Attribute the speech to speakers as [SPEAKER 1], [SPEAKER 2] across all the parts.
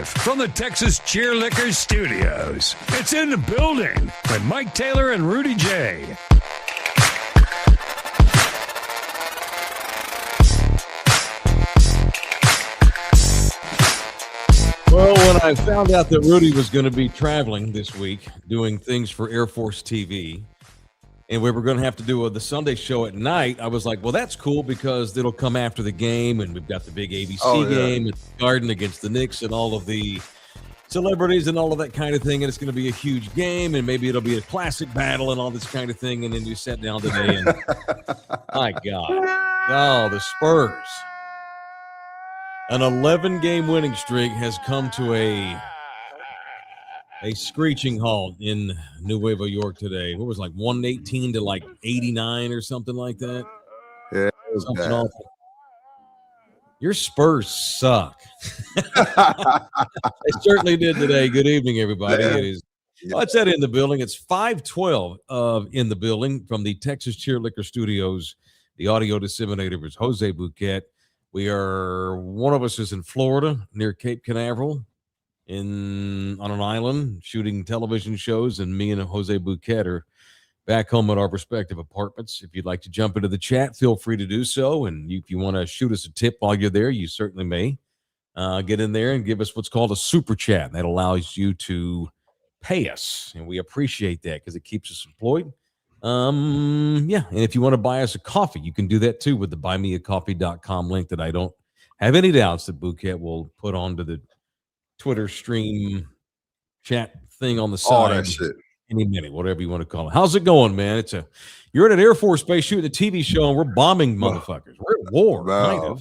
[SPEAKER 1] live from the Texas Cheerlickers Studios. It's In the Building with Mike Taylor and Rudy J.
[SPEAKER 2] Well, when I found out that Rudy was going to be traveling this week, doing things for Air Force TV, and we were going to have to do the Sunday show at night, I was like, well, that's cool because it'll come after the game, and we've got the big ABC game at the Garden against the Knicks and all of the celebrities and all of that kind of thing, and it's going to be a huge game, and maybe it'll be a classic battle and all this kind of thing, and then you sat down today, and my God, the Spurs. An 11-game winning streak has come to a screeching halt in Nuevo York today. What was it, like 118 to like 89 or something like that?
[SPEAKER 3] Yeah, it was
[SPEAKER 2] something
[SPEAKER 3] bad.
[SPEAKER 2] awful. Your Spurs suck. They certainly did today. Good evening, everybody.
[SPEAKER 3] Yeah.
[SPEAKER 2] It is. It's In the Building. It's 5:12 of In the Building from the Texas Cheerlicker Studios. The audio disseminator is Jose Bouquet. One of us is in Florida near Cape Canaveral on an island shooting television shows, and me and Jose Bouquet are back home at our respective apartments. If you'd like to jump into the chat, feel free to do so. And if you want to shoot us a tip while you're there, you certainly may. Get in there and give us what's called a super chat. That allows you to pay us, and we appreciate that because it keeps us employed. And if you want to buy us a coffee, you can do that too with the buymeacoffee.com link that I don't have any doubts that Bouquet will put onto the Twitter stream chat thing on the side.
[SPEAKER 3] All that shit.
[SPEAKER 2] Any minute, whatever you want to call it. How's it going, man? You're at an Air Force base shooting a TV show, and we're bombing motherfuckers. We're at war, kind of.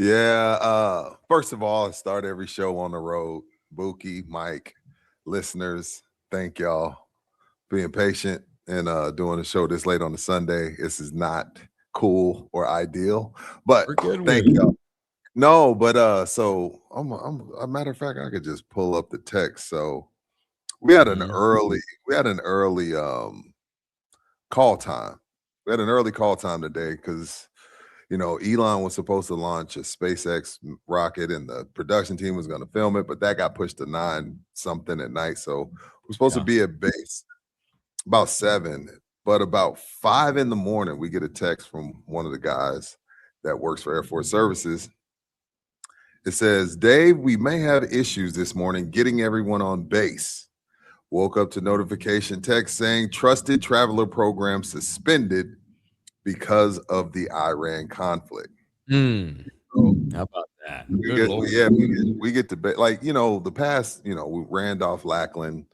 [SPEAKER 3] Yeah. First of all, I start every show on the road. Bookie, Mike, listeners, thank y'all being patient and doing the show this late on a Sunday. This is not cool or ideal, but thank y'all. No, but so I'm a matter of fact, I could just pull up the text. So we had an early call time. We had an early call time today because Elon was supposed to launch a SpaceX rocket and the production team was going to film it, but that got pushed to 9 something at night. So we're supposed to be at base about 7, but about 5 in the morning, we get a text from one of the guys that works for Air Force Services. It says, Dave, we may have issues this morning getting everyone on base. Woke up to notification text saying trusted traveler program suspended because of the Iran conflict.
[SPEAKER 2] So, how about that?
[SPEAKER 3] We get to the past, we Randolph, Lackland,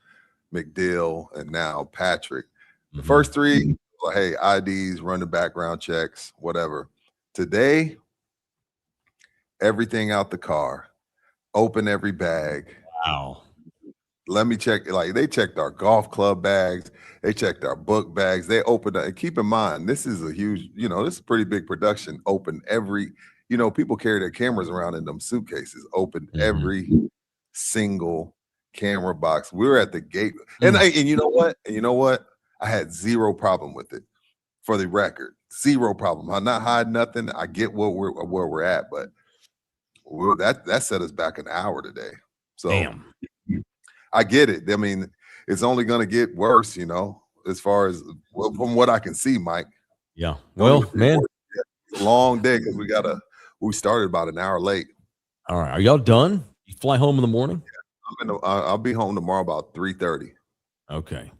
[SPEAKER 3] McDill, and now Patrick. The first 3, hey, IDs, run the background checks, whatever. Today, everything out the car, open every bag.
[SPEAKER 2] Wow.
[SPEAKER 3] Let me check. Like, they checked our golf club bags, they checked our book bags, they opened it. And keep in mind, this is a huge, this is a pretty big production. Open every, people carry their cameras around in them suitcases. Opened every single camera box. We're at the gate. And you know what? I had zero problem with it. For the record, zero problem. I'm not hiding nothing. I get where we're at, but that set us back an hour today. So
[SPEAKER 2] damn.
[SPEAKER 3] I get it. I mean, it's only going to get worse, as far as from what I can see, Mike.
[SPEAKER 2] Yeah. Well, man,
[SPEAKER 3] long day because we started about an hour late.
[SPEAKER 2] All right. Are y'all done? You fly home in the morning?
[SPEAKER 3] Yeah, I'll be home tomorrow about 3:30.
[SPEAKER 2] Okay.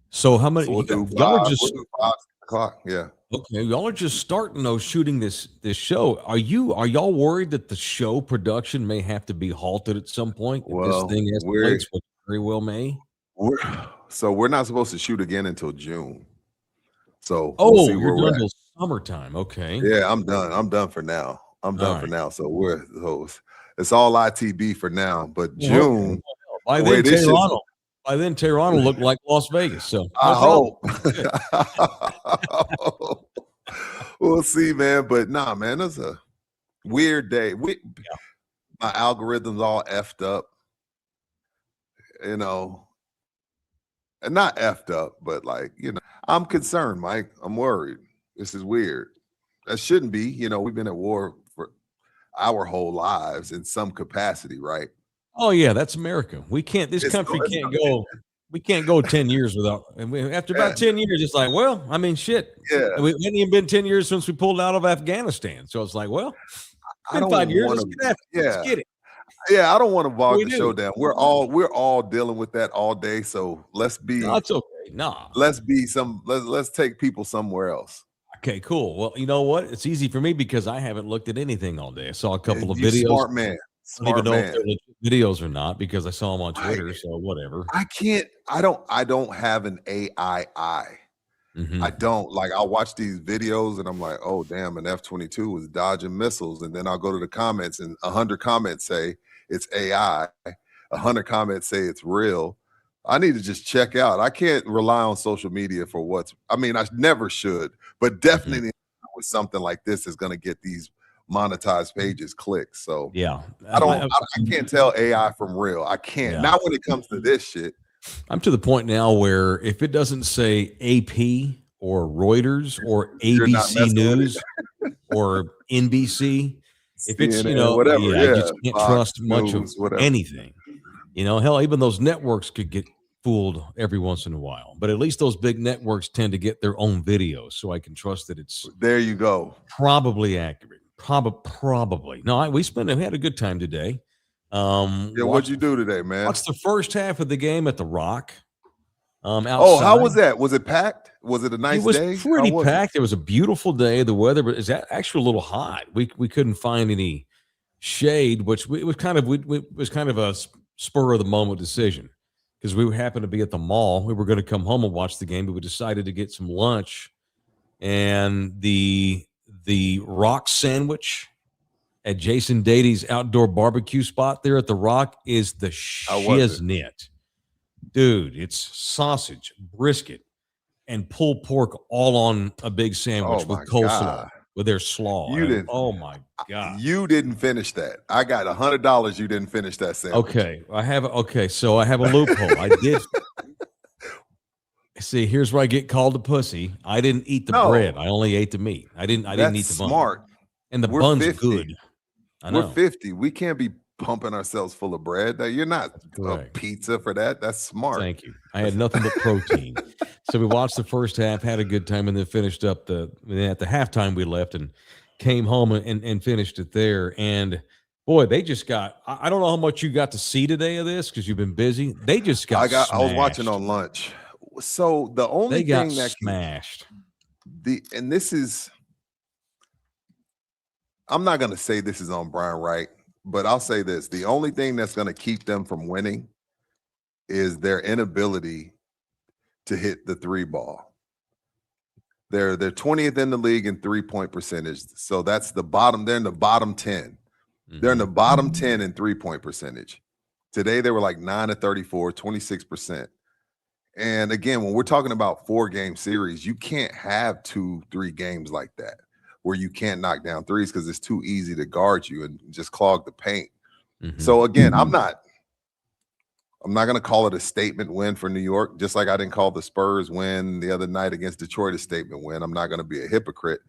[SPEAKER 2] So how many? Y'all are just
[SPEAKER 3] 5 o'clock. Yeah.
[SPEAKER 2] Okay. Y'all are just starting shooting this show. Are y'all worried that the show production may have to be halted at some point?
[SPEAKER 3] Well,
[SPEAKER 2] this thing escalates, which very well may.
[SPEAKER 3] We're not supposed to shoot again until June. So
[SPEAKER 2] you're done until summertime. Okay.
[SPEAKER 3] Yeah, I'm done. I'm done for now. For now. So it's all ITB for now. But June.
[SPEAKER 2] By then, Tehran will look like Las Vegas. So
[SPEAKER 3] I hope. We'll see, man. But nah, man, it's a weird day. My algorithm's all effed up. And not effed up, but I'm concerned, Mike. I'm worried. This is weird. That shouldn't be. We've been at war for our whole lives in some capacity, right?
[SPEAKER 2] Oh yeah, that's America. We can't. This country can't go. We can't go 10 years without. And after about 10 years, it's like, well, I mean, shit.
[SPEAKER 3] Yeah.
[SPEAKER 2] It hadn't even been 10 years since we pulled out of Afghanistan. So it's like, well, it's been 5 years. Let's get after it. Let's get it.
[SPEAKER 3] Yeah, I don't want to bog the
[SPEAKER 2] do.
[SPEAKER 3] show down. We're all dealing with that all day. So let's be.
[SPEAKER 2] No, it's okay.
[SPEAKER 3] Let's take people somewhere else.
[SPEAKER 2] Okay, cool. Well, you know what? It's easy for me because I haven't looked at anything all day. I saw a couple of videos.
[SPEAKER 3] Smart man.
[SPEAKER 2] I don't even know if they're legit videos or not because I saw them on Twitter. So whatever.
[SPEAKER 3] I don't have an AI eye.
[SPEAKER 2] Mm-hmm.
[SPEAKER 3] I don't. Like, I'll watch these videos and I'm like, oh damn, an F-22 was dodging missiles, and then I'll go to the comments and 100 comments say it's AI, 100 comments say it's real. I need to just check out. I can't rely on social media for I never should, but definitely with something like this is going to get these monetized pages clicks. So
[SPEAKER 2] yeah,
[SPEAKER 3] I can't tell AI from real. I can't.
[SPEAKER 2] Yeah.
[SPEAKER 3] Not when it comes to this shit.
[SPEAKER 2] I'm to the point now where if it doesn't say AP or Reuters or ABC News or NBC, if it's,
[SPEAKER 3] whatever,
[SPEAKER 2] I just can't trust much
[SPEAKER 3] News,
[SPEAKER 2] of anything. Hell, even those networks could get fooled every once in a while, but at least those big networks tend to get their own videos, so I can trust that it's
[SPEAKER 3] there. You go.
[SPEAKER 2] Probably accurate. Probably. No, we had a good time today.
[SPEAKER 3] What'd you do today, man?
[SPEAKER 2] Watched the first half of the game at the Rock. Outside.
[SPEAKER 3] Oh, how was that? Was it packed? Was it a nice day?
[SPEAKER 2] It was pretty packed. It was a beautiful day. The weather, but it's actually a little hot. We couldn't find any shade, which it was kind of a spur of the moment decision because we happened to be at the mall. We were going to come home and watch the game, but we decided to get some lunch, and the Rock sandwich at Jason Dady's outdoor barbecue spot there at the Rock is the shiznit. Dude, it's sausage, brisket, and pulled pork all on a big sandwich with coleslaw, with their slaw. Oh my God.
[SPEAKER 3] You didn't finish that. I got $100. You didn't finish that sandwich.
[SPEAKER 2] So I have a loophole. I did. See, here's where I get called a pussy. I didn't eat the bread. I only ate the meat. I didn't eat the bun.
[SPEAKER 3] Smart.
[SPEAKER 2] And the bun's
[SPEAKER 3] 50.
[SPEAKER 2] good. I know.
[SPEAKER 3] We're 50. We can't be pumping ourselves full of bread. You're not a pizza for that. That's smart.
[SPEAKER 2] Thank you. I had nothing but protein. So we watched the first half, had a good time, and then finished up at the halftime we left and came home and finished it there. And boy, they just got, I don't know how much you got to see today of this because you've been busy. They just got
[SPEAKER 3] I was watching on lunch. So the only thing that
[SPEAKER 2] smashed.
[SPEAKER 3] And this is, I'm not going to say this is on Brian Wright, but I'll say this. The only thing that's going to keep them from winning is their inability to hit the three ball. They're 20th in the league in 3-point percentage. So that's the bottom. They're in the bottom 10. They're in the bottom 10 in 3-point percentage. Today, they were like 9-34, 26%. And again, when we're talking about 4-game series, you can't have 2-3 games like that where you can't knock down threes because it's too easy to guard you and just clog the paint. So again, I'm not going to call it a statement win for New York, just like I didn't call the Spurs win the other night against Detroit a statement win. I'm not going to be a hypocrite.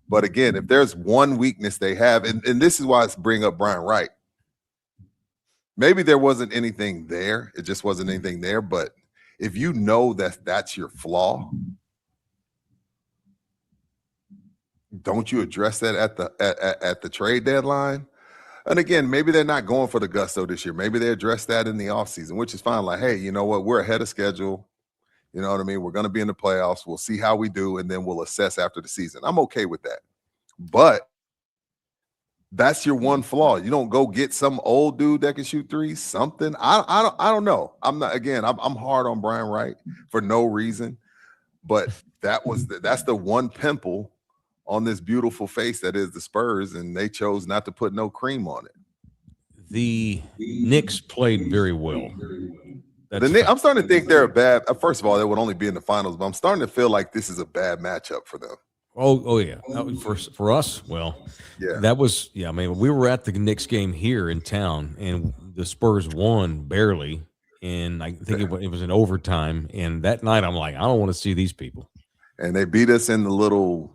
[SPEAKER 3] But again, if there's one weakness they have, and this is why I bring up Brian Wright, maybe there wasn't anything there. It just wasn't anything there. But if you know that that's your flaw, don't you address that at the trade deadline? And again, maybe they're not going for the gusto this year. Maybe they address that in the offseason, which is fine. Like, hey, you know what? We're ahead of schedule. You know what I mean? We're going to be in the playoffs. We'll see how we do, and then we'll assess after the season. I'm okay with that. But that's your one flaw. You don't go get some old dude that can shoot threes, something. I don't know. I'm hard on Brian Wright for no reason. But that's the one pimple on this beautiful face that is the Spurs, and they chose not to put no cream on it.
[SPEAKER 2] The Knicks played very well.
[SPEAKER 3] I'm starting to think they're a bad. First of all, they would only be in the finals, but I'm starting to feel like this is a bad matchup for them.
[SPEAKER 2] Oh yeah. For us, well,
[SPEAKER 3] yeah,
[SPEAKER 2] that was I mean, we were at the Knicks game here in town, and the Spurs won barely, and I think it was in overtime. And that night, I'm like, I don't want to see these people.
[SPEAKER 3] And they beat us in the little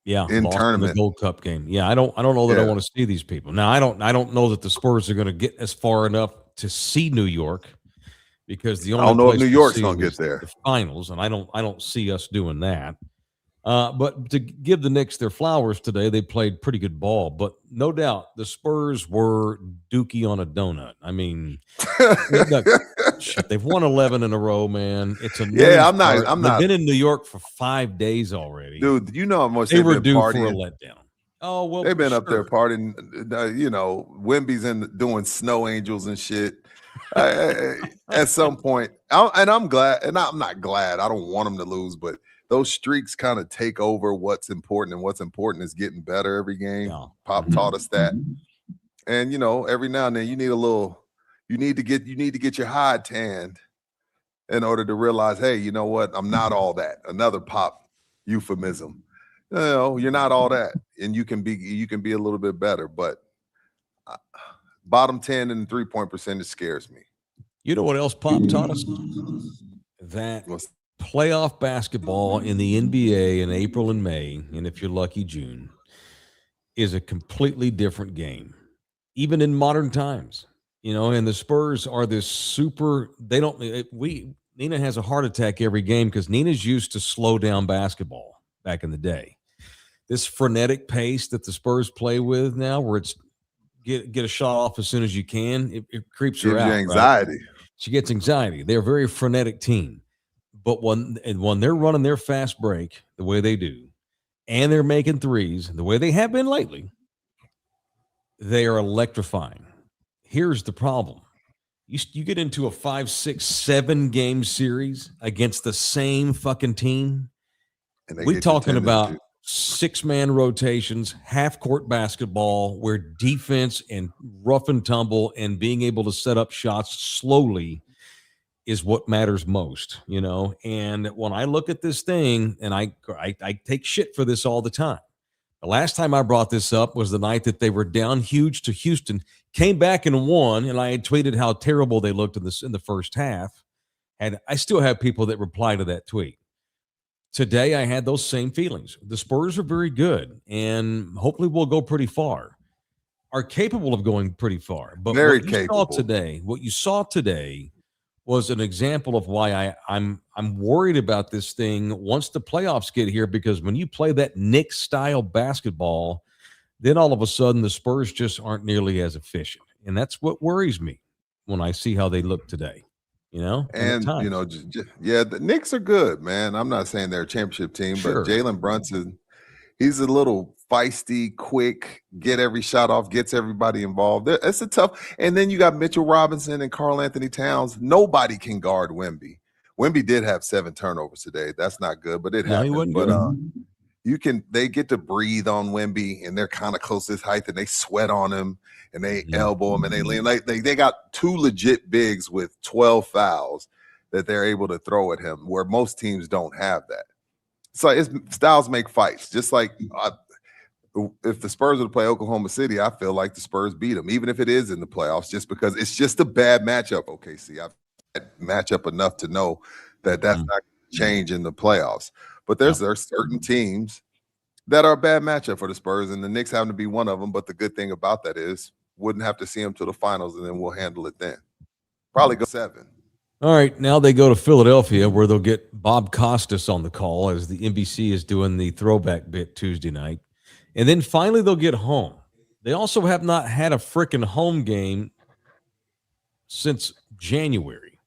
[SPEAKER 2] Yeah,
[SPEAKER 3] in
[SPEAKER 2] lost in the
[SPEAKER 3] tournament.
[SPEAKER 2] Gold Cup game. Yeah, I don't know that I
[SPEAKER 3] Yeah.
[SPEAKER 2] want to see these people. Now, I don't know that the Spurs are going to get as far enough to see New York because the
[SPEAKER 3] I
[SPEAKER 2] only
[SPEAKER 3] don't know if
[SPEAKER 2] place
[SPEAKER 3] New
[SPEAKER 2] to
[SPEAKER 3] York's
[SPEAKER 2] see
[SPEAKER 3] gonna
[SPEAKER 2] them
[SPEAKER 3] get
[SPEAKER 2] is
[SPEAKER 3] there.
[SPEAKER 2] the finals, and I don't see us doing that. But to give the Knicks their flowers today, they played pretty good ball. But no doubt, the Spurs were dookie on a donut. I mean, look, shit, they've won 11 in a row, man. It's a noon
[SPEAKER 3] Yeah, I'm
[SPEAKER 2] start. They've
[SPEAKER 3] not,
[SPEAKER 2] been in New York for 5 days already.
[SPEAKER 3] dude. You know how much
[SPEAKER 2] They
[SPEAKER 3] they've
[SPEAKER 2] were
[SPEAKER 3] been
[SPEAKER 2] due for a
[SPEAKER 3] partying.
[SPEAKER 2] letdown. Oh, well,
[SPEAKER 3] They've been up there
[SPEAKER 2] sure.
[SPEAKER 3] partying. Wemby's doing snow angels and shit. At some point, I'm glad, and I'm not glad. I don't want them to lose, but those streaks kind of take over what's important, and what's important is getting better every game.
[SPEAKER 2] Yeah.
[SPEAKER 3] Pop taught us that, and every now and then you need to get your hide tanned in order to realize, hey, you know what? I'm not all that. Another Pop euphemism. You're not all that, and you can be a little bit better, but bottom 10 and 3-point percentage scares me.
[SPEAKER 2] You know what else Pop taught us? That playoff basketball in the NBA in April and May, and if you're lucky, June, is a completely different game, even in modern times. And the Spurs are this super. Nina has a heart attack every game because Nina's used to slow down basketball back in the day. This frenetic pace that the Spurs play with now, where it's get a shot off as soon as you can, it creeps her out.
[SPEAKER 3] Gives you anxiety.
[SPEAKER 2] Right? She gets anxiety. They're a very frenetic team. But when they're running their fast break the way they do, and they're making threes the way they have been lately, they are electrifying. Here's the problem. You get into a 5, 6, 7 game series against the same fucking team. We're talking about 6-man rotations, half-court basketball, where defense and rough and tumble and being able to set up shots slowly is what matters most, And when I look at this thing, and I take shit for this all the time. The last time I brought this up was the night that they were down huge to Houston, came back and won, and I had tweeted how terrible they looked in the first half. And I still have people that reply to that tweet. Today, I had those same feelings. The Spurs are very good, and hopefully we'll go pretty far. Are capable of going pretty far. But
[SPEAKER 3] very
[SPEAKER 2] what you
[SPEAKER 3] capable.
[SPEAKER 2] What you saw today was an example of why I'm worried about this thing once the playoffs get here, because when you play that Knicks style basketball, then all of a sudden the Spurs just aren't nearly as efficient. And that's what worries me when I see how they look today,
[SPEAKER 3] And the Knicks are good, man. I'm not saying they're a championship team,
[SPEAKER 2] sure.
[SPEAKER 3] But Jalen Brunson, he's a little feisty, quick, get every shot off, gets everybody involved. It's a tough. And then you got Mitchell Robinson and Karl Anthony Towns. Nobody can guard Wemby. Wemby did have 7 turnovers today. That's not good, but it happened. But they get to breathe on Wemby, and they're kind of close to his height, and they sweat on him, and they elbow him, and they lean. Like they got 2 legit bigs with 12 fouls that they're able to throw at him, where most teams don't have that. So styles make fights, just like if the Spurs were to play Oklahoma City, I feel like the Spurs beat them, even if it is in the playoffs, just because it's just a bad matchup. OKC, I've had matchup enough to know that's not going to change in the playoffs. But there are certain teams that are a bad matchup for the Spurs, and the Knicks happen to be one of them. But the good thing about that is wouldn't have to see them to the finals, and then we'll handle it then. Probably go 7.
[SPEAKER 2] All right, now they go to Philadelphia, where they'll get Bob Costas on the call as the NBC is doing the throwback bit Tuesday night. And then finally they'll get home. They also have not had a freaking home game since January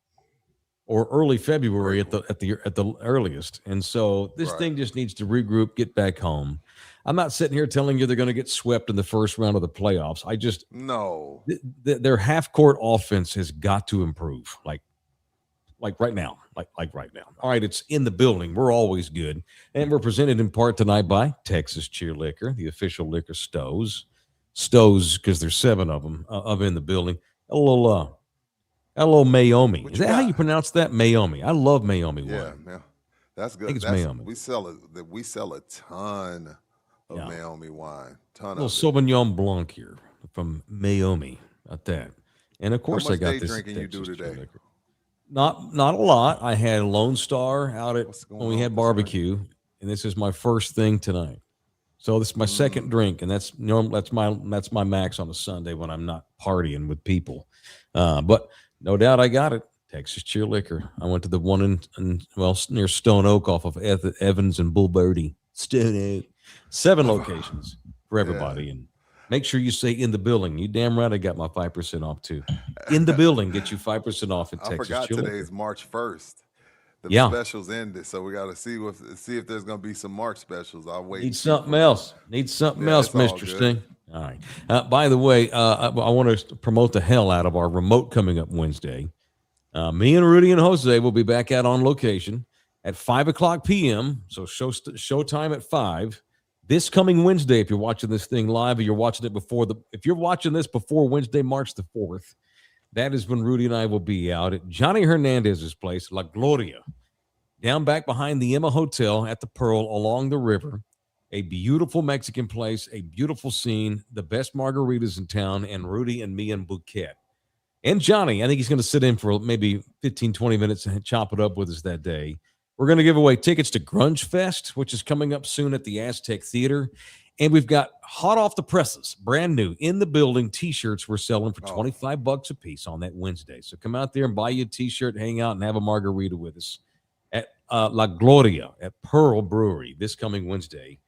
[SPEAKER 2] or early February at the earliest. And so this thing just needs to regroup, get back home. I'm not sitting here telling you they're going to get swept in the first round of the playoffs. I just their half-court offense has got to improve. Like right now, like right now. All right, it's in the building. We're always good. And we're presented in part tonight by Texas Cheer Liquor, the official liquor Stows, because there's 7 of them in the building. A little Mayomi. Is that how you pronounce that? Mayomi. I love Mayomi wine.
[SPEAKER 3] Yeah, that's good.
[SPEAKER 2] I think it's Mayomi.
[SPEAKER 3] We sell a ton of Mayomi wine.
[SPEAKER 2] A little Sauvignon Blanc here from Mayomi. About that. And of course, I got this.
[SPEAKER 3] Drinking you do today?
[SPEAKER 2] Liquor. Not a lot. I had Lone Star out when we had barbecue, and this is my first thing tonight. So this is my second drink, and that's my max on a Sunday when I'm not partying with people. But no doubt I got it. Texas Cheer Liquor. I went to the one near Stone Oak off of Evans and Bulberty. Stone Oak. 7 locations for everybody, and make sure you say in the building. You damn right I got my 5% off too. In the building, get you 5% off at Texas
[SPEAKER 3] Cheer Liquor. I forgot
[SPEAKER 2] today's
[SPEAKER 3] March 1st. The specials ended, so we got to see if there's going to be some March specials. I'll wait.
[SPEAKER 2] Need something else, Mr. Sting. All right. By the way, I want to promote the hell out of our remote coming up Wednesday. Me and Rudy and Jose will be back out on location at 5:00 p.m. So show time at 5 this coming Wednesday. If you're watching this thing live, or you're watching it if you're watching this before Wednesday, March the 4th. That is when Rudy and I will be out at Johnny Hernandez's place, La Gloria, down back behind the Emma Hotel at the Pearl along the river. A beautiful Mexican place, a beautiful scene, the best margaritas in town, and Rudy and me and Bouquet. And Johnny, I think he's going to sit in for maybe 15, 20 minutes and chop it up with us that day. We're going to give away tickets to Grunge Fest, which is coming up soon at the Aztec Theater. And we've got hot off the presses, brand new, in the building T-shirts we're selling for $25 a piece on that Wednesday. So come out there and buy you a T-shirt, hang out, and have a margarita with us at La Gloria at Pearl Brewery this coming Wednesday,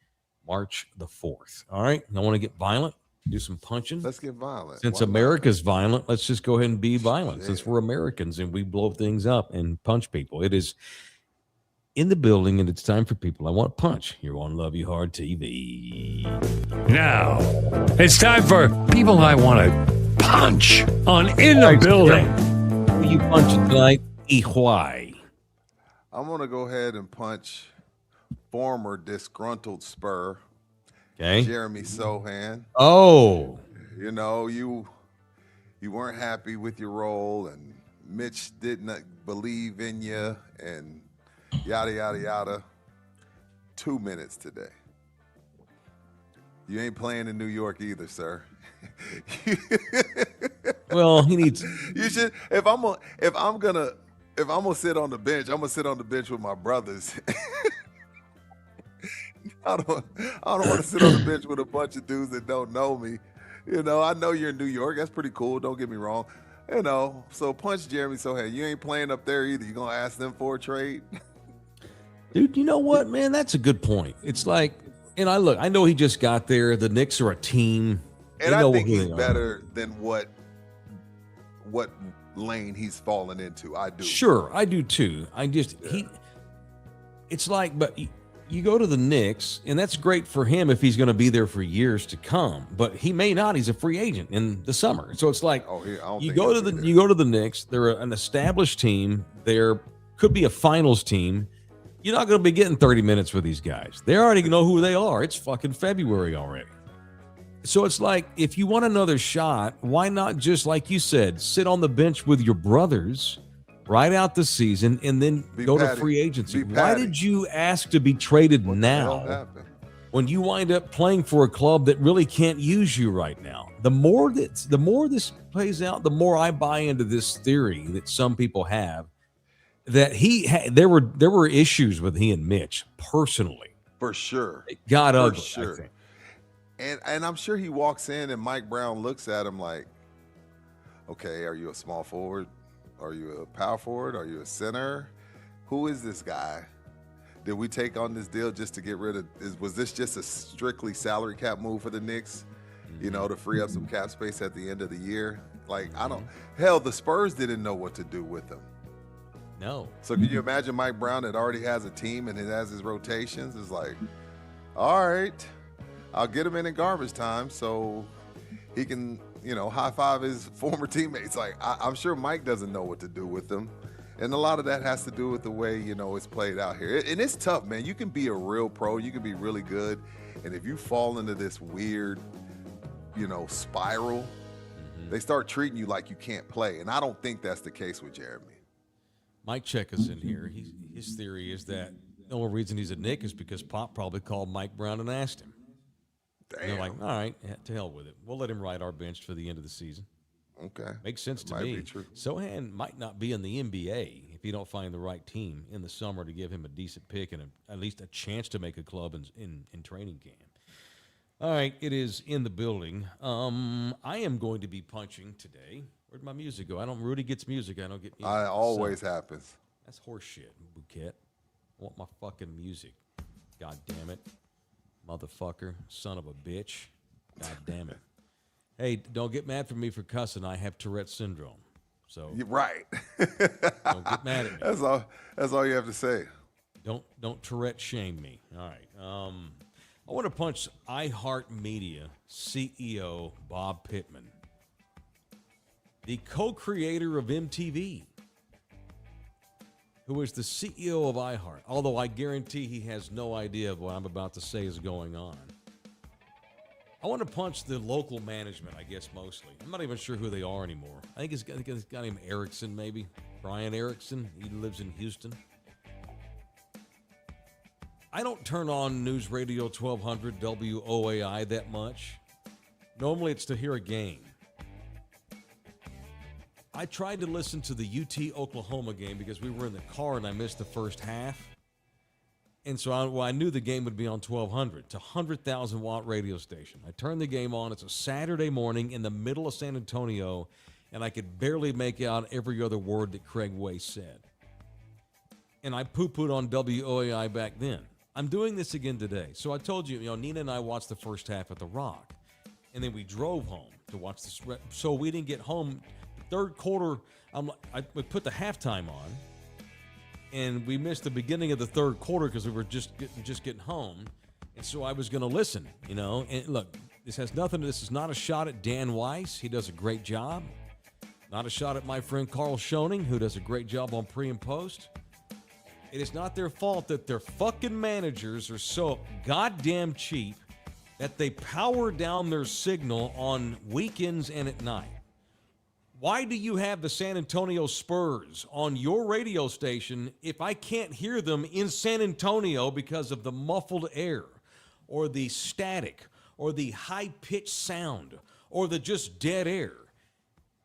[SPEAKER 2] March the 4th. All right? I want to get violent, do some punching.
[SPEAKER 3] Let's get violent.
[SPEAKER 2] Since America's violent, let's just go ahead and be violent. Since we're Americans and we blow things up and punch people. It is in the building, and it's time for people I want to punch here on Love You Hard TV.
[SPEAKER 1] Now, it's time for people I want to punch on In the Building.
[SPEAKER 2] Who you punching tonight? Why?
[SPEAKER 3] I'm going to go ahead and punch former disgruntled Spur, Jeremy Sohan.
[SPEAKER 2] Oh.
[SPEAKER 3] You know, you weren't happy with your role, and Mitch didn't believe in you, and yada, yada, yada. 2 minutes today. You ain't playing in New York either, sir.
[SPEAKER 2] Well, he needs.
[SPEAKER 3] You should. If I'm gonna sit on the bench, I'm gonna sit on the bench with my brothers. I don't want to sit on the bench with a bunch of dudes that don't know me. You know, I know you're in New York. That's pretty cool. Don't get me wrong. You know, so punch Jeremy Sohan. You ain't playing up there either. You gonna ask them for a trade?
[SPEAKER 2] Dude, you know what, man? That's a good point. It's like, and I know he just got there. The Knicks are a team.
[SPEAKER 3] And I think he's better than what lane he's fallen into. I do.
[SPEAKER 2] Sure, I do too. It's like, but you go to the Knicks, and that's great for him if he's going to be there for years to come. But he may not. He's a free agent in the summer. So it's like, you go to the Knicks. They're an established team. There could be a finals team. You're not going to be getting 30 minutes with these guys. They already know who they are. It's fucking February already. So it's like, if you want another shot, why not just, like you said, sit on the bench with your brothers, ride out the season, and then go to free agency? Why did you ask to be traded now when you wind up playing for a club that really can't use you right now? The more this plays out, the more I buy into this theory that some people have, that there were issues with he and Mitch personally.
[SPEAKER 3] For sure.
[SPEAKER 2] It got ugly,
[SPEAKER 3] sure.
[SPEAKER 2] I think.
[SPEAKER 3] And I'm sure he walks in and Mike Brown looks at him like, okay, are you a small forward? Are you a power forward? Are you a center? Who is this guy? Did we take on this deal just to get rid of, was this just a strictly salary cap move for the Knicks? You know, to free up some cap space at the end of the year? Like, hell, the Spurs didn't know what to do with him.
[SPEAKER 2] No.
[SPEAKER 3] So can you imagine Mike Brown that already has a team and it has his rotations? It's like, all right, I'll get him in garbage time so he can, high five his former teammates. Like, I'm sure Mike doesn't know what to do with them. And a lot of that has to do with the way, it's played out here. And it's tough, man. You can be a real pro. You can be really good. And if you fall into this weird, spiral, they start treating you like you can't play. And I don't think that's the case with Jeremy.
[SPEAKER 2] Mike Check is in here. His theory is that the only reason he's a Knick is because Pop probably called Mike Brown and asked him.
[SPEAKER 3] Damn.
[SPEAKER 2] And they're like, all right, to hell with it. We'll let him ride our bench for the end of the season.
[SPEAKER 3] Okay.
[SPEAKER 2] Makes sense to me. Sohan might not be in the NBA if you don't find the right team in the summer to give him a decent pick and at least a chance to make a club in training camp. All right, it is in the building. I am going to be punching today. Where'd my music go? Rudy gets music. I don't get music.
[SPEAKER 3] I always happens.
[SPEAKER 2] That's horseshit, Bouquet. I want my fucking music. God damn it. Motherfucker. Son of a bitch. God damn it. Hey, don't get mad for me for cussing. I have Tourette's syndrome. So
[SPEAKER 3] You're right.
[SPEAKER 2] don't get mad at me.
[SPEAKER 3] That's all you have to say.
[SPEAKER 2] Don't Tourette shame me. All right. I want to punch iHeart Media CEO Bob Pittman, the co-creator of MTV, who is the CEO of iHeart, although I guarantee he has no idea of what I'm about to say is going on. I want to punch the local management, I guess, mostly. I'm not even sure who they are anymore. I think it's a guy named Erickson, maybe. Brian Erickson. He lives in Houston. I don't turn on News Radio 1200 WOAI that much. Normally it's to hear a game. I tried to listen to the UT Oklahoma game because we were in the car and I missed the first half. And so I knew the game would be on 1200. It's a 100,000 watt radio station. I turned the game on. It's a Saturday morning in the middle of San Antonio, and I could barely make out every other word that Craig Way said. And I poo-pooed on WOAI back then. I'm doing this again today. So I told you, Nina and I watched the first half at the Rock, and then we drove home to watch this. So we didn't get home. The third quarter, we put the halftime on, and we missed the beginning of the third quarter because we were just getting home. And so I was going to listen, And look, this is not a shot at Dan Weiss. He does a great job. Not a shot at my friend Carl Schoening, who does a great job on pre and post. It is not their fault that their fucking managers are so goddamn cheap that they power down their signal on weekends and at night. Why do you have the San Antonio Spurs on your radio station if I can't hear them in San Antonio because of the muffled air or the static or the high-pitched sound or the just dead air?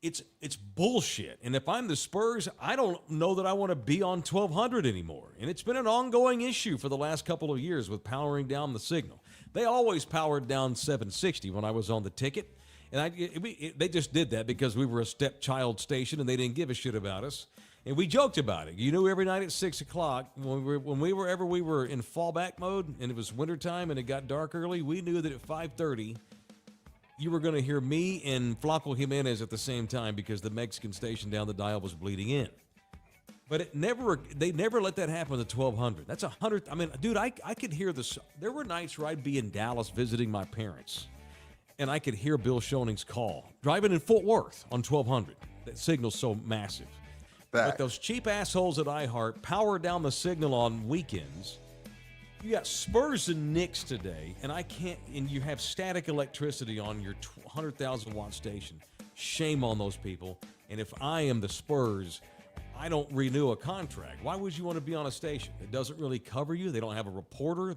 [SPEAKER 2] It's bullshit. And if I'm the Spurs, I don't know that I want to be on 1200 anymore. And it's been an ongoing issue for the last couple of years with powering down the signal. They always powered down 760 when I was on the ticket. And they just did that because we were a stepchild station and they didn't give a shit about us. And we joked about it. You knew every night at 6 o'clock when we were in fallback mode and it was wintertime and it got dark early, we knew that at 5:30 you were going to hear me and Flaco Jimenez at the same time because the Mexican station down the dial was bleeding in. But they never let that happen at 1200. That's 100. I mean, dude, I could hear this. There were nights where I'd be in Dallas visiting my parents, and I could hear Bill Schoening's call driving in Fort Worth on 1200. That signal's so massive. But those cheap assholes at iHeart power down the signal on weekends. You got Spurs and Knicks today, and you have static electricity on your 100,000 watt station. Shame on those people. And if I am the Spurs, I don't renew a contract. Why would you want to be on a station that doesn't really cover you? They don't have a reporter.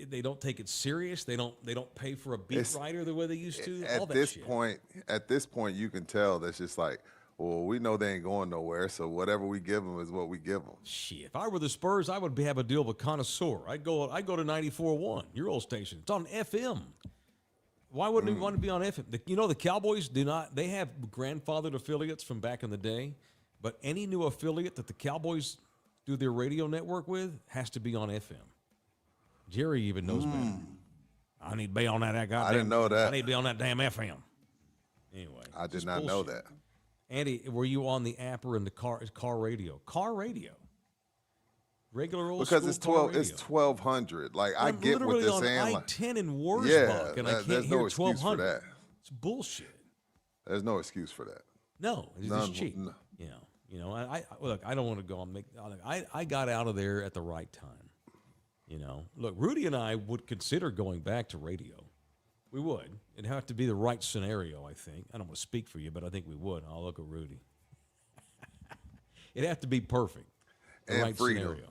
[SPEAKER 2] They don't take it serious. They don't pay for a beat writer the way they used to.
[SPEAKER 3] At this point, you can tell that's just like, well, we know they ain't going nowhere, so whatever we give them is what we give them.
[SPEAKER 2] Shit, if I were the Spurs, I would have a deal with a connoisseur. I'd go to 94.1, your old station. It's on FM. Why wouldn't we want to be on FM? The Cowboys do not. They have grandfathered affiliates from back in the day, but any new affiliate that the Cowboys do their radio network with has to be on FM. Jerry even knows better. I need to be on that goddamn.
[SPEAKER 3] I didn't know that.
[SPEAKER 2] I need to be on that damn FM. Anyway,
[SPEAKER 3] I did not know that.
[SPEAKER 2] Andy, were you on the app or in the car radio? Car radio. Regular old
[SPEAKER 3] because
[SPEAKER 2] school
[SPEAKER 3] it's 1200. Like I get what they're saying.
[SPEAKER 2] Like I-10 in Wurzbach, and I can't hear 1200.
[SPEAKER 3] That.
[SPEAKER 2] It's bullshit.
[SPEAKER 3] There's no excuse for that.
[SPEAKER 2] No, it's just cheap. No. I look. I don't want to go and make. I got out of there at the right time. Look, Rudy and I would consider going back to radio. We would. It'd have to be the right scenario, I think. I don't want to speak for you, but I think we would. I'll look at Rudy. It'd have to be perfect. The
[SPEAKER 3] and
[SPEAKER 2] right
[SPEAKER 3] freedom.
[SPEAKER 2] Scenario.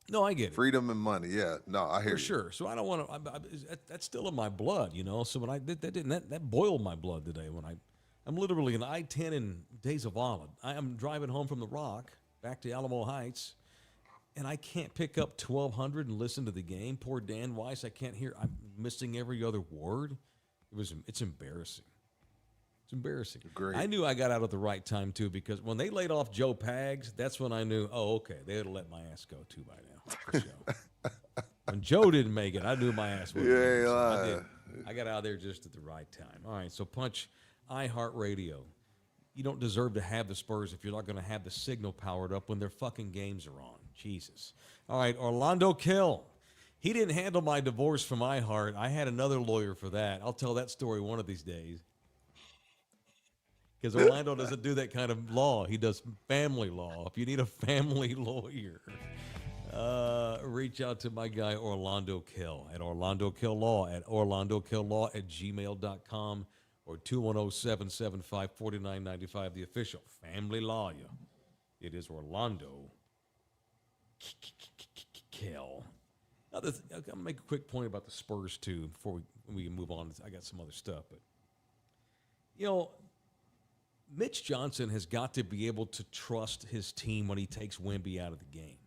[SPEAKER 2] No, I get it.
[SPEAKER 3] Freedom and money. Yeah. No, I hear you.
[SPEAKER 2] For sure. So I don't want to. That's still in my blood, So when I did that boiled my blood today. When I'm literally in I-10 in Days of Olive. I'm driving home from the Rock back to Alamo Heights, and I can't pick up 1200 and listen to the game. Poor Dan Weiss, I can't hear. I'm missing every other word. It's embarrassing. It's embarrassing.
[SPEAKER 3] Great.
[SPEAKER 2] I knew I got out at the right time too, because when they laid off Joe Pags, that's when I knew. Oh, okay, they had to let my ass go too by now. For sure. When Joe didn't make it, I knew my ass would. I got out there just at the right time. All right, so punch iHeart Radio. You don't deserve to have the Spurs if you're not going to have the signal powered up when their fucking games are on. Jesus. All right, Orlando Kill. He didn't handle my divorce from iHeart. I had another lawyer for that. I'll tell that story one of these days. Because Orlando doesn't do that kind of law. He does family law. If you need a family lawyer, reach out to my guy Orlando Kill at Orlando Kill Law at orlandokilllaw@gmail.com or 210-775-4995, the official family lawyer. It is Orlando Kill. I'm going to make a quick point about the Spurs, too, before we can move on. I got some other stuff. But, Mitch Johnson has got to be able to trust his team when he takes Wemby out of the game.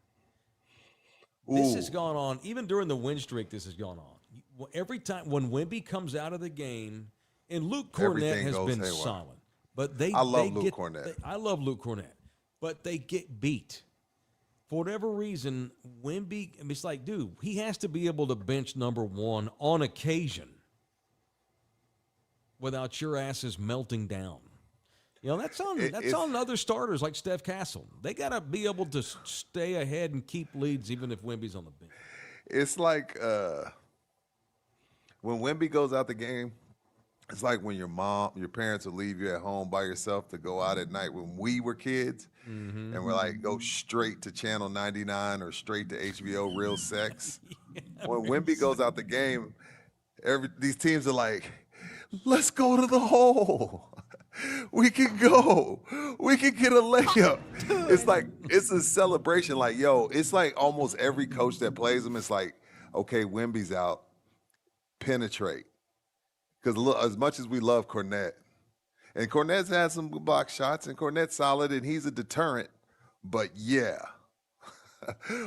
[SPEAKER 2] This has gone on, even during the win streak, this has gone on. Every time when Wemby comes out of the game, and Luke Cornett has been solid. But I love Luke Cornett. But they get beat. For whatever reason, Wemby, it's like, dude, he has to be able to bench number one on occasion without your asses melting down. That's on other starters like Steph Castle. They got to be able to stay ahead and keep leads even if Wemby's on the bench.
[SPEAKER 3] It's like when Wemby goes out the game, it's like when your parents would leave you at home by yourself to go out at night when we were kids, and we're like, go straight to Channel 99 or straight to HBO Real Sex. When Wemby goes out the game, these teams are like, let's go to the hole. We can go. We can get a layup. It's like, it's a celebration. Like, it's like almost every coach that plays them, it's like, okay, Wemby's out. Penetrate. Because as much as we love Cornette, and Cornette's had some good block shots, and Cornette's solid, and he's a deterrent. But yeah,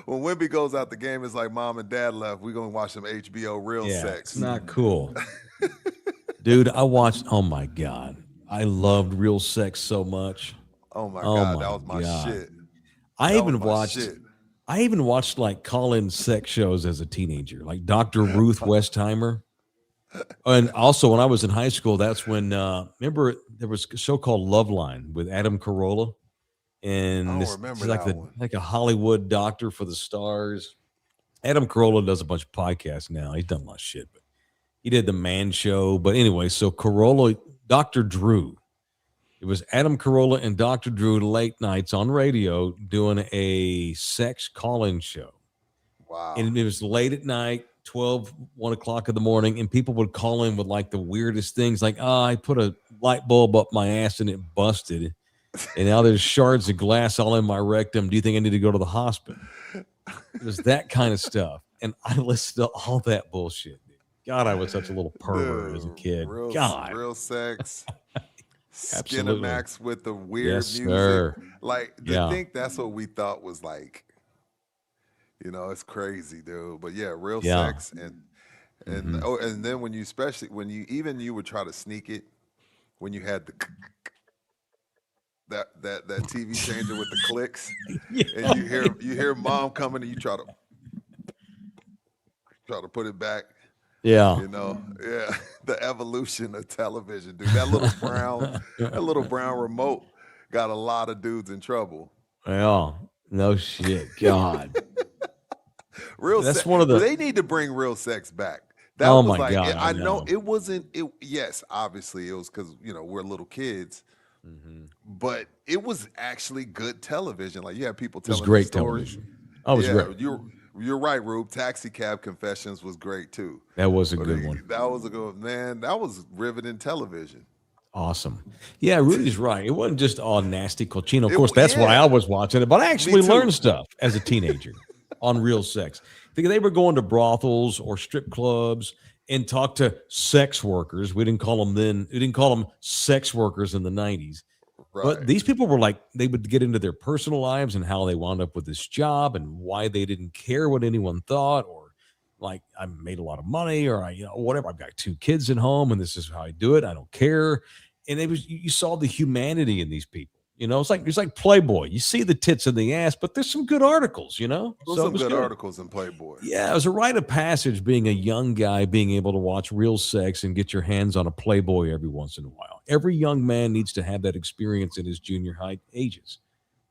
[SPEAKER 3] when Wemby goes out the game, it's like mom and dad left. We're going to watch some HBO Real Sex.
[SPEAKER 2] It's not cool. Dude, I watched, oh my God. I loved Real Sex so much.
[SPEAKER 3] Oh my God, that was my shit.
[SPEAKER 2] I even watched like call-in sex shows as a teenager, like Dr. Ruth Westheimer. And also when I was in high school, that's when, remember there was a show called Loveline with Adam Carolla. And this is like a Hollywood doctor for the stars. Adam Carolla does a bunch of podcasts now. He's done a lot of shit, but he did the Man Show. But anyway, so Carolla, Dr. Drew. It was Adam Carolla and Dr. Drew late nights on radio doing a sex call-in show.
[SPEAKER 3] Wow.
[SPEAKER 2] And it was late at night, 1 o'clock in the morning, and people would call in with like the weirdest things, like, I put a light bulb up my ass and it busted, and now there's shards of glass all in my rectum. Do you think I need to go to the hospital? It was that kind of stuff. And I listened to all that bullshit. God, I was such a little pervert as a kid.
[SPEAKER 3] Real Sex. Skinamax with the weird music.
[SPEAKER 2] Sir.
[SPEAKER 3] Like, to think that's what we thought was like, it's crazy, dude. But yeah, Real Sex. And then when you would try to sneak it when you had that TV changer with the clicks, and you hear mom coming and you try to put it back.
[SPEAKER 2] Yeah.
[SPEAKER 3] The evolution of television, dude. That little brown remote got a lot of dudes in trouble.
[SPEAKER 2] Yeah. No shit. God.
[SPEAKER 3] That's one of the. They need to bring Real Sex back. That
[SPEAKER 2] was
[SPEAKER 3] my
[SPEAKER 2] God.
[SPEAKER 3] I know it wasn't. Yes, obviously it was because we're little kids, but it was actually good television. Like you had people telling
[SPEAKER 2] great
[SPEAKER 3] stories.
[SPEAKER 2] Television. Oh, it was great.
[SPEAKER 3] You're right, Rube. Taxi Cab Confessions was great too.
[SPEAKER 2] That was a good one.
[SPEAKER 3] That was a good man. That was riveting television.
[SPEAKER 2] Awesome. Yeah, Rudy's right. It wasn't just all nasty cochino. Of course, that's why I was watching it. But I actually learned stuff as a teenager on Real Sex. They were going to brothels or strip clubs and talk to sex workers. We didn't call them sex workers in the 90s. But these people were like, they would get into their personal lives and how they wound up with this job and why they didn't care what anyone thought, or like, I made a lot of money, or whatever. I've got 2 kids at home and this is how I do it. I don't care. And it was, you saw the humanity in these people. It's like Playboy. You see the tits and the ass, but there's some good articles,
[SPEAKER 3] There's
[SPEAKER 2] so
[SPEAKER 3] some good articles in Playboy.
[SPEAKER 2] Yeah, it was a rite of passage being a young guy, being able to watch real sex and get your hands on a Playboy every once in a while. Every young man needs to have that experience in his junior high ages.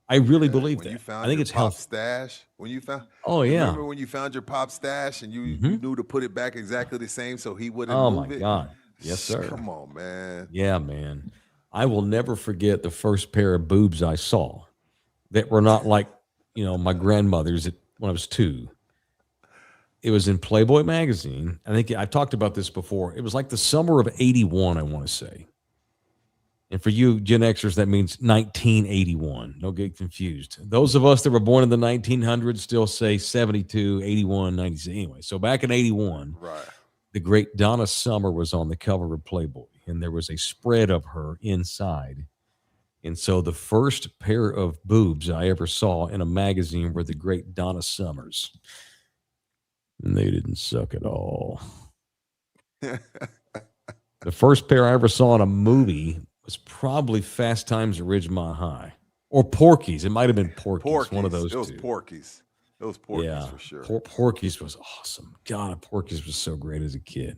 [SPEAKER 2] I really believe that. I think it's healthy.
[SPEAKER 3] Stash, when you found,
[SPEAKER 2] remember
[SPEAKER 3] when you found your pop stash and you knew to put it back exactly the same so he wouldn't move it?
[SPEAKER 2] Oh my God. Yes, sir.
[SPEAKER 3] Come on, man.
[SPEAKER 2] Yeah, man. I will never forget the first pair of boobs I saw that were not like, my grandmother's when I was 2. It was in Playboy magazine. I think I talked about this before. It was like the summer of 81, I want to say. And for you Gen Xers, that means 1981. Don't get confused. Those of us that were born in the 1900s still say 72, 81, 96. Anyway, so back in 81, the great Donna Summer was on the cover of Playboy, and there was a spread of her inside. And so the first pair of boobs I ever saw in a magazine were the great Donna Summers. And they didn't suck at all. The first pair I ever saw in a movie was probably Fast Times at Ridgemont High. Or Porky's. It might have been Porky's. One of those two.
[SPEAKER 3] It was Porky's. It was Porky's for sure.
[SPEAKER 2] Porky's was awesome. God, Porky's was so great as a kid.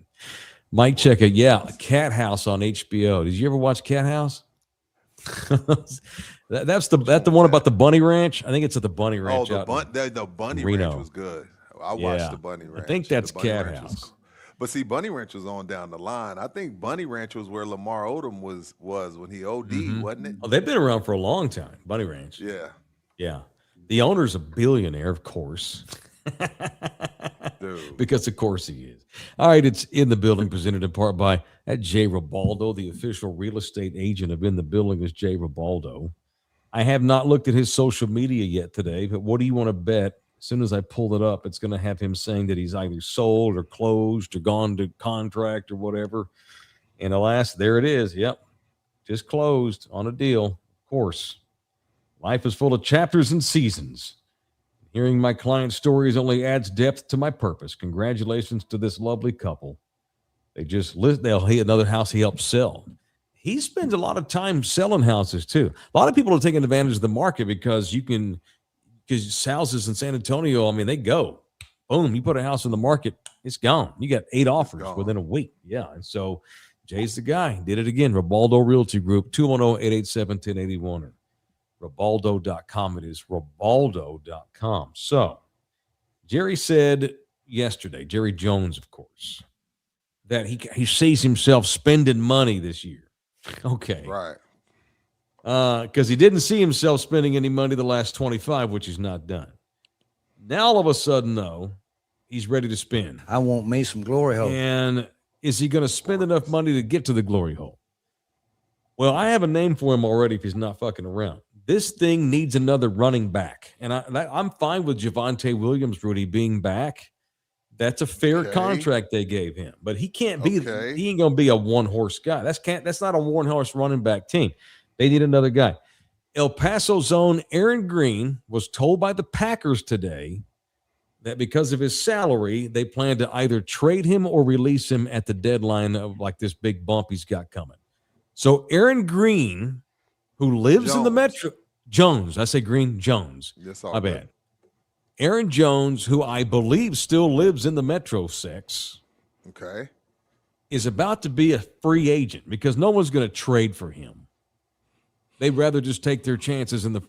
[SPEAKER 2] Mike Checker, Cat House on HBO. Did you ever watch Cat House? That's the one about the Bunny Ranch. I think it's at the Bunny Ranch.
[SPEAKER 3] Oh, the Bunny Ranch was good. I watched the Bunny Ranch.
[SPEAKER 2] I think that's Cat House.
[SPEAKER 3] But see, Bunny Ranch was on down the line. I think Bunny Ranch was where Lamar Odom was when he OD'd, wasn't it?
[SPEAKER 2] Oh, they've been around for a long time, Bunny Ranch. Yeah. The owner's a billionaire, of course.
[SPEAKER 3] Dude.
[SPEAKER 2] Because of course he is. All right, it's In the Building, presented in part by Jay Ribaldo. The official real estate agent of In the Building is Jay Ribaldo. I have not looked at his social media yet today, but what do you want to bet? As soon as I pull it up, it's going to have him saying that he's either sold or closed or gone to contract or whatever. And alas, there it is. Yep. Just closed on a deal. Of course. Life is full of chapters and seasons. Hearing my client's stories only adds depth to my purpose. Congratulations to this lovely couple. They'll hit another house he helped sell. He spends a lot of time selling houses too. A lot of people are taking advantage of the market because houses in San Antonio, they go. Boom, you put a house in the market, it's gone. You got 8 offers within a week. Yeah, and so Jay's the guy. Did it again. Ribaldo Realty Group, 210-887-1081 or Ribaldo.com. It is Ribaldo.com. So Jerry said yesterday, Jerry Jones, of course, that he sees himself spending money this year. Okay.
[SPEAKER 3] Right.
[SPEAKER 2] Because he didn't see himself spending any money the last 25, which he's not done. Now, all of a sudden, though, he's ready to spend.
[SPEAKER 4] I want me some glory hole.
[SPEAKER 2] And is he going to spend enough money to get to the glory hole? Well, I have a name for him already if he's not fucking around. This thing needs another running back. And I'm fine with Javonte Williams, Rudy, being back. That's a fair contract they gave him. But he can't be he ain't going to be a one-horse guy. That's not a one-horse running back team. They need another guy. El Paso's own Aaron Green was told by the Packers today that because of his salary, they plan to either trade him or release him at the deadline of like this big bump he's got coming. So Aaron Green, who lives in the Metro, Jones, I say Green, Jones.
[SPEAKER 3] Yes,
[SPEAKER 2] my bad. Aaron Jones, who I believe still lives in the Metro 6, is about to be a free agent because no one's going to trade for him. They'd rather just take their chances and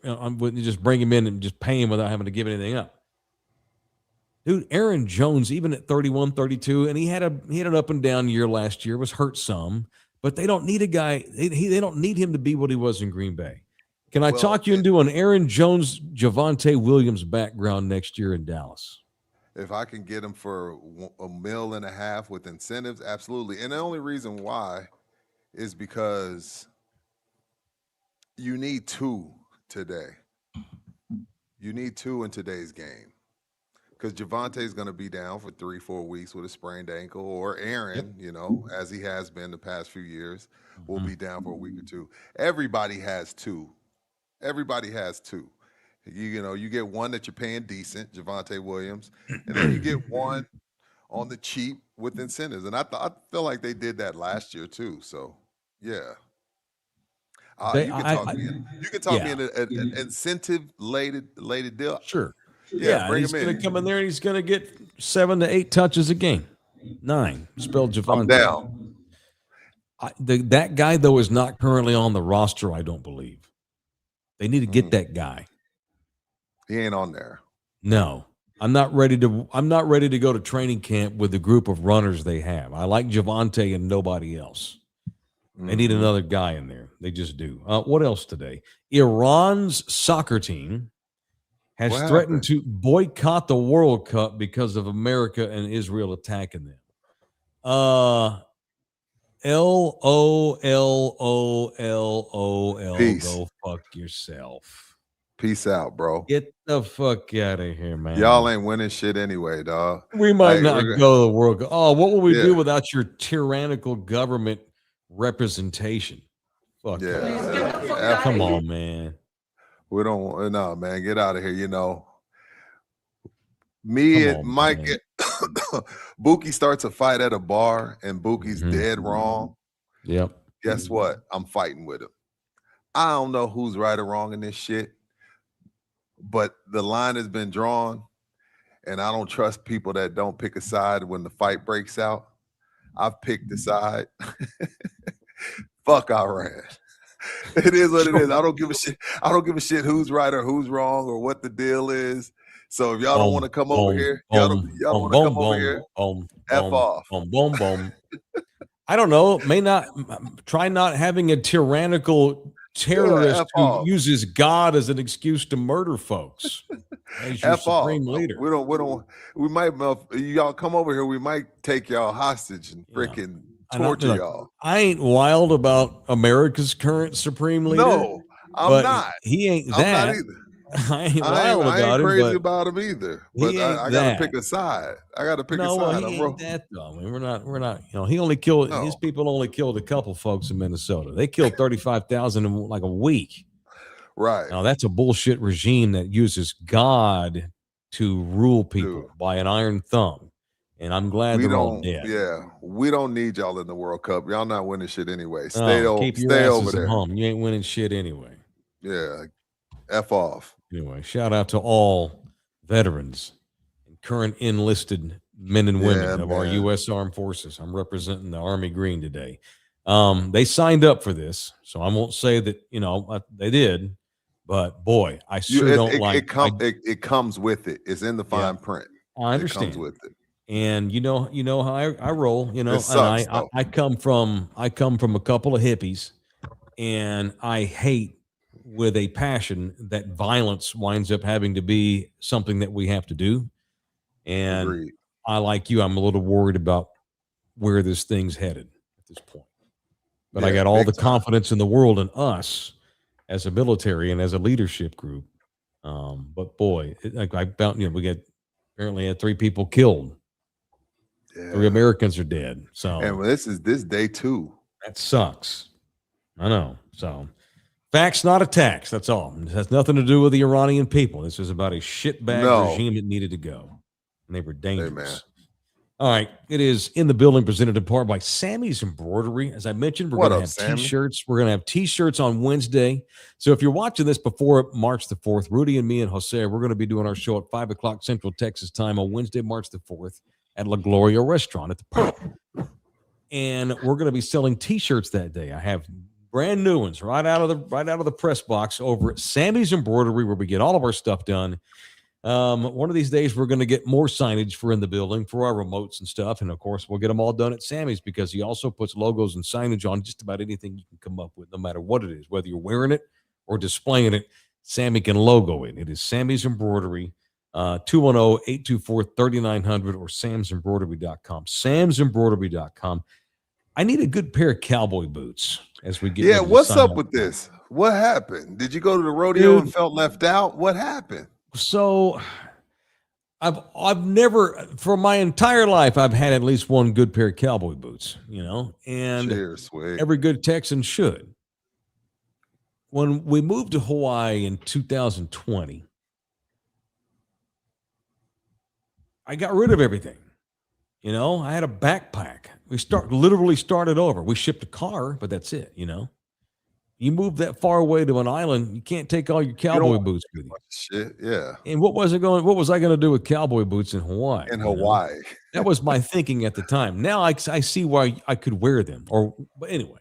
[SPEAKER 2] just bring him in and just pay him without having to give anything up. Dude, Aaron Jones, even at 31, 32, and he had an up and down year last year, was hurt some, but they don't need a guy. They don't need him to be what he was in Green Bay. Can I talk you into an Aaron Jones, Javonte Williams background next year in Dallas?
[SPEAKER 3] If I can get him for $1.5 million with incentives, absolutely. And the only reason why is because you need 2 today. You need 2 in today's game. because Javante's going to be down for 3-4 weeks with a sprained ankle, or Aaron, as he has been the past few years, will be down for a week or two. Everybody has two. Everybody has two. You get one that you're paying decent, Javonte Williams, and then you get one on the cheap with incentives. And I feel like they did that last year too. So yeah. You can talk me into an incentive lated deal.
[SPEAKER 2] Sure.
[SPEAKER 3] Yeah, bring
[SPEAKER 2] he's
[SPEAKER 3] him
[SPEAKER 2] going
[SPEAKER 3] in.
[SPEAKER 2] to come in there and he's going to get 7 to 8 touches a game. 9. Spelled Javonte.
[SPEAKER 3] I'm down.
[SPEAKER 2] That guy, though, is not currently on the roster, I don't believe. They need to get that guy.
[SPEAKER 3] He ain't on there.
[SPEAKER 2] No. I'm not ready to go to training camp with the group of runners they have. I like Javonte and nobody else. They need another guy in there. They just do. What else today? Iran's soccer team has threatened to boycott the World Cup because of America and Israel attacking them. LOLOLOL.
[SPEAKER 3] Peace.
[SPEAKER 2] Go fuck yourself.
[SPEAKER 3] Peace out, bro.
[SPEAKER 2] Get the fuck out of here, man.
[SPEAKER 3] Y'all ain't winning shit anyway, dog.
[SPEAKER 2] We might not go to the World Cup. Oh, what will we do without your tyrannical government representation? Fuck
[SPEAKER 3] yeah.
[SPEAKER 2] Come on, man.
[SPEAKER 3] We don't man. Get out of here. Me and Mike, Buki starts a fight at a bar and Buki's dead wrong.
[SPEAKER 2] Yep.
[SPEAKER 3] Guess what? I'm fighting with him. I don't know who's right or wrong in this shit, but the line has been drawn, and I don't trust people that don't pick a side when the fight breaks out. I've picked a side. Fuck Iran. It is what it is. I don't give a shit. I don't give a shit who's right or who's wrong or what the deal is. So if y'all don't want to come over here, y'all don't want to come over here. F off.
[SPEAKER 2] I don't know. Try not having a tyrannical terrorist who uses God as an excuse to murder folks. As your supreme leader.
[SPEAKER 3] We might, y'all come over here. We might take y'all hostage and freaking torture y'all.
[SPEAKER 2] I ain't wild about America's current supreme leader.
[SPEAKER 3] No, I'm not.
[SPEAKER 2] He ain't that.
[SPEAKER 3] I'm not either.
[SPEAKER 2] I ain't wild about him.
[SPEAKER 3] I ain't crazy about him either. But I gotta pick a side. I gotta pick a side.
[SPEAKER 2] Well, he ain't that though. I mean, we're not. He only killed his people. Only killed a couple folks in Minnesota. They killed 35,000 in like a week.
[SPEAKER 3] Right.
[SPEAKER 2] Now that's a bullshit regime that uses God to rule people by an iron thumb. And I'm glad they're all dead.
[SPEAKER 3] Yeah, we don't need y'all in the World Cup. Y'all not winning shit anyway.
[SPEAKER 2] Keep your asses at home. You ain't winning shit anyway.
[SPEAKER 3] Yeah, F off.
[SPEAKER 2] Anyway, shout out to all veterans and current enlisted men and women of our U.S. Armed Forces. I'm representing the Army Green today. They signed up for this, so I won't say that they did, but boy, I don't like
[SPEAKER 3] it. Comes with it. It's in the fine print.
[SPEAKER 2] I understand.
[SPEAKER 3] It comes with it.
[SPEAKER 2] And you know how I roll.
[SPEAKER 3] It sucks,
[SPEAKER 2] and I come from a couple of hippies, and I hate with a passion that violence winds up having to be something that we have to do. And
[SPEAKER 3] Agreed.
[SPEAKER 2] I, like you, I'm a little worried about where this thing's headed at this point. But I got all the confidence in the world in us as a military and as a leadership group. But boy, we apparently had 3 people killed. Yeah. 3 Americans are dead. So,
[SPEAKER 3] and this day 2.
[SPEAKER 2] That sucks. I know. So, facts, not attacks. That's all. It has nothing to do with the Iranian people. This is about a shitbag regime that needed to go. And they were dangerous. All right. It is in the building, presented in part by Sammy's Embroidery. As I mentioned, we're going to have T-shirts. We're going to have T-shirts on Wednesday. So if you're watching this before March the 4th, Rudy and me and Jose, we're going to be doing our show at 5 o'clock Central Texas time on Wednesday, March the 4th at La Gloria Restaurant at the Pearl. And we're going to be selling T-shirts that day. I have brand new ones right out of the press box over at Sammy's Embroidery, where we get all of our stuff done. One of these days, we're going to get more signage for in the building for our remotes and stuff. And of course, we'll get them all done at Sammy's, because he also puts logos and signage on just about anything you can come up with, no matter what it is, whether you're wearing it or displaying it. Sammy can logo it. It is Sammy's Embroidery, 210-824-3900 or samsembroidery.com. Samsembroidery.com. I need a good pair of cowboy boots as we get.
[SPEAKER 3] Yeah, what's up with this? What happened? Did you go to the rodeo and felt left out? What happened?
[SPEAKER 2] So I've never, for my entire life, I've had at least one good pair of cowboy boots, and
[SPEAKER 3] Cheers, Swig.
[SPEAKER 2] every good Texan should. When we moved to Hawaii in 2020, I got rid of everything. I had a backpack. We literally started over. We shipped a car, but that's it. You move that far away to an island, you can't take all your cowboy boots with you.
[SPEAKER 3] Shit, yeah.
[SPEAKER 2] And what was I going to do with cowboy boots in Hawaii?
[SPEAKER 3] In Hawaii.
[SPEAKER 2] That was my thinking at the time. Now I see why I could wear them. But anyway.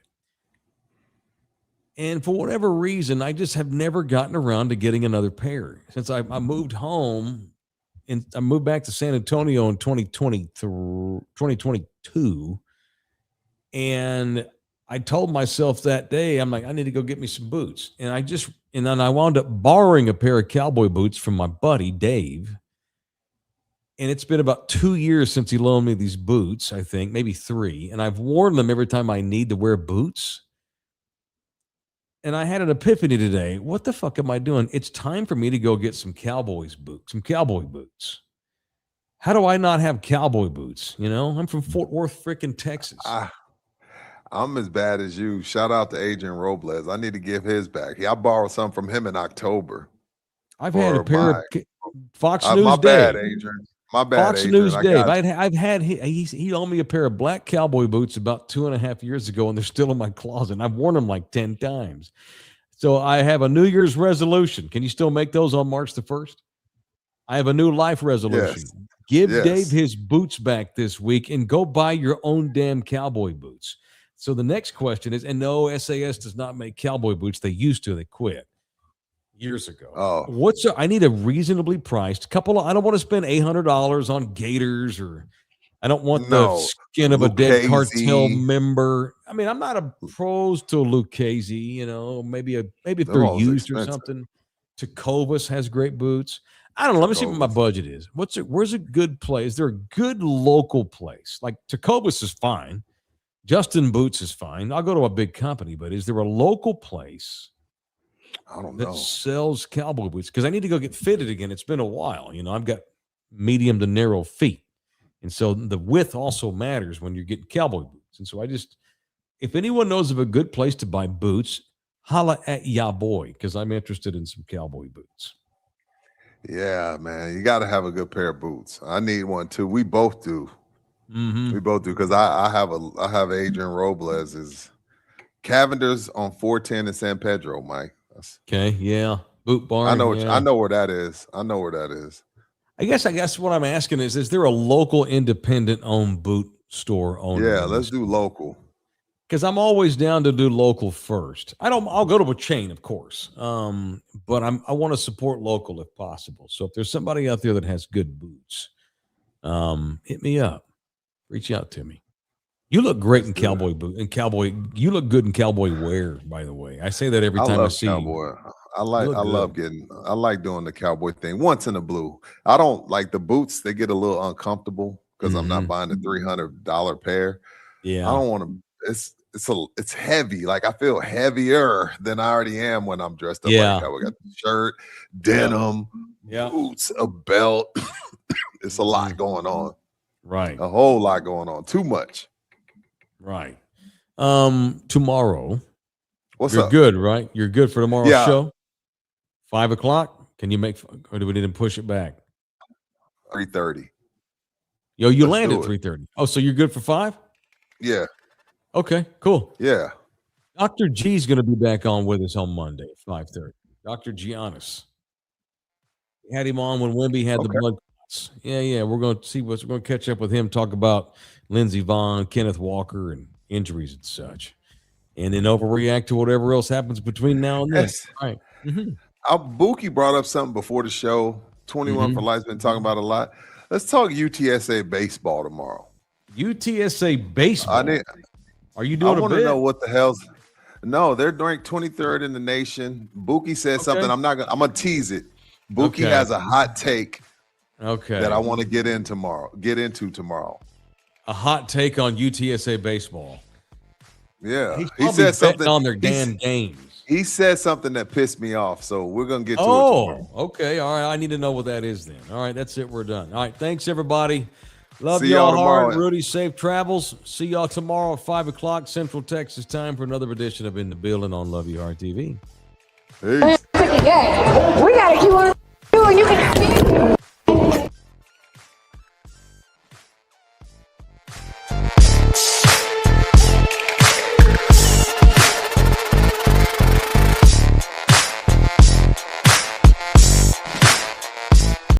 [SPEAKER 2] And for whatever reason, I just have never gotten around to getting another pair. Since I moved home, and I moved back to San Antonio in 2022, and I told myself that day, I'm like, I need to go get me some boots. And then I wound up borrowing a pair of cowboy boots from my buddy, Dave. And it's been about 2 years since he loaned me these boots, I think, maybe 3. And I've worn them every time I need to wear boots. And I had an epiphany today. What the fuck am I doing? It's time for me to go get some cowboy boots. How do I not have cowboy boots? I'm from Fort Worth, freaking Texas.
[SPEAKER 3] I'm as bad as you. Shout out to Adrian Robles. I need to give his back. I borrowed some from him in October.
[SPEAKER 2] I've had a pair of Fox News
[SPEAKER 3] my
[SPEAKER 2] Dave.
[SPEAKER 3] Bad, Adrian. My bad,
[SPEAKER 2] Fox
[SPEAKER 3] Adrian.
[SPEAKER 2] News Dave. I've had he loaned me a pair of black cowboy boots about 2.5 years ago, and they're still in my closet. And I've worn them like 10 times. So I have a New Year's resolution. Can you still make those on March the 1st? I have a new life resolution. Yes. Give Dave his boots back this week and go buy your own damn cowboy boots. So the next question is, and no, SAS does not make cowboy boots. They used to. They quit years ago.
[SPEAKER 3] Oh,
[SPEAKER 2] I need a reasonably priced couple of, I don't want to spend $800 on gaiters, or I don't want the skin of a dead cartel member. I mean, I'm not opposed to Lucchese, maybe if they're used or something. Tecovas has great boots. I don't know. Let me see what my budget is. Where's a good place? Is there a good local place? Like Tecovas is fine. Justin Boots is fine. I'll go to a big company, but is there a local place that sells cowboy boots? Because I need to go get fitted again. It's been a while. I've got medium to narrow feet. And so the width also matters when you're getting cowboy boots. And so if anyone knows of a good place to buy boots, holla at ya boy, because I'm interested in some cowboy boots.
[SPEAKER 3] Yeah, man. You got to have a good pair of boots. I need one too. We both do.
[SPEAKER 2] Mm-hmm.
[SPEAKER 3] We both do, because I have Adrian Robles' Cavender's on 410 in San Pedro, Mike.
[SPEAKER 2] Okay, yeah. Boot barn.
[SPEAKER 3] I know where that is.
[SPEAKER 2] I guess what I'm asking is there a local independent owned boot store owner?
[SPEAKER 3] Yeah, let's do local.
[SPEAKER 2] Because I'm always down to do local first. I'll go to a chain, of course. But I want to support local if possible. So if there's somebody out there that has good boots, hit me up. Reach out to me. You look great in cowboy boot and cowboy. You look good in cowboy wear, by the way. I say that every time I see
[SPEAKER 3] cowboy.
[SPEAKER 2] you.
[SPEAKER 3] I like doing the cowboy thing once in a blue. I don't like the boots. They get a little uncomfortable because I'm not buying the $300 pair.
[SPEAKER 2] Yeah.
[SPEAKER 3] I don't want to. It's heavy. Like I feel heavier than I already am when I'm dressed up like cowboy. I got the shirt, denim, boots, a belt. It's a lot going on.
[SPEAKER 2] Right.
[SPEAKER 3] A whole lot going on. Too much.
[SPEAKER 2] Right. Tomorrow.
[SPEAKER 3] What's
[SPEAKER 2] You're
[SPEAKER 3] up?
[SPEAKER 2] good, right? You're good for tomorrow's show? 5 o'clock? Can you make, or do we need to push it back?
[SPEAKER 3] 3:30.
[SPEAKER 2] Yo, you land at 3:30. Oh, so you're good for 5?
[SPEAKER 3] Yeah.
[SPEAKER 2] Okay, cool.
[SPEAKER 3] Yeah.
[SPEAKER 2] Dr. G's going to be back on with us on Monday at 5:30. Dr. Giannis. We had him on when Wemby had the blood clots. Yeah. We're going to catch up with him, talk about Lindsey Vonn, Kenneth Walker, and injuries and such. And then overreact to whatever else happens between now and then.
[SPEAKER 3] Yes.
[SPEAKER 2] All right.
[SPEAKER 3] Buki brought up something before the show. 21 for Life's been talking about a lot. Let's talk UTSA baseball tomorrow.
[SPEAKER 2] UTSA baseball? Are you doing
[SPEAKER 3] I want to know what the hell's. No, they're ranked 23rd in the nation. Buki said something. I'm going to tease it. Buki has a hot take that I want to get into tomorrow.
[SPEAKER 2] A hot take on UTSA baseball.
[SPEAKER 3] Yeah.
[SPEAKER 2] He said something on their damn games.
[SPEAKER 3] He said something that pissed me off, so we're gonna get to it tomorrow.
[SPEAKER 2] Okay. All right. I need to know what that is then. All right. That's it. We're done. All right. Thanks, everybody. Love
[SPEAKER 3] See y'all
[SPEAKER 2] y'all
[SPEAKER 3] tomorrow.
[SPEAKER 2] hard. Rudy, safe travels. See y'all tomorrow at 5 o'clock Central Texas time for another edition of In the Building on Love You Hard TV.
[SPEAKER 3] Peace.
[SPEAKER 4] We gotta keep on.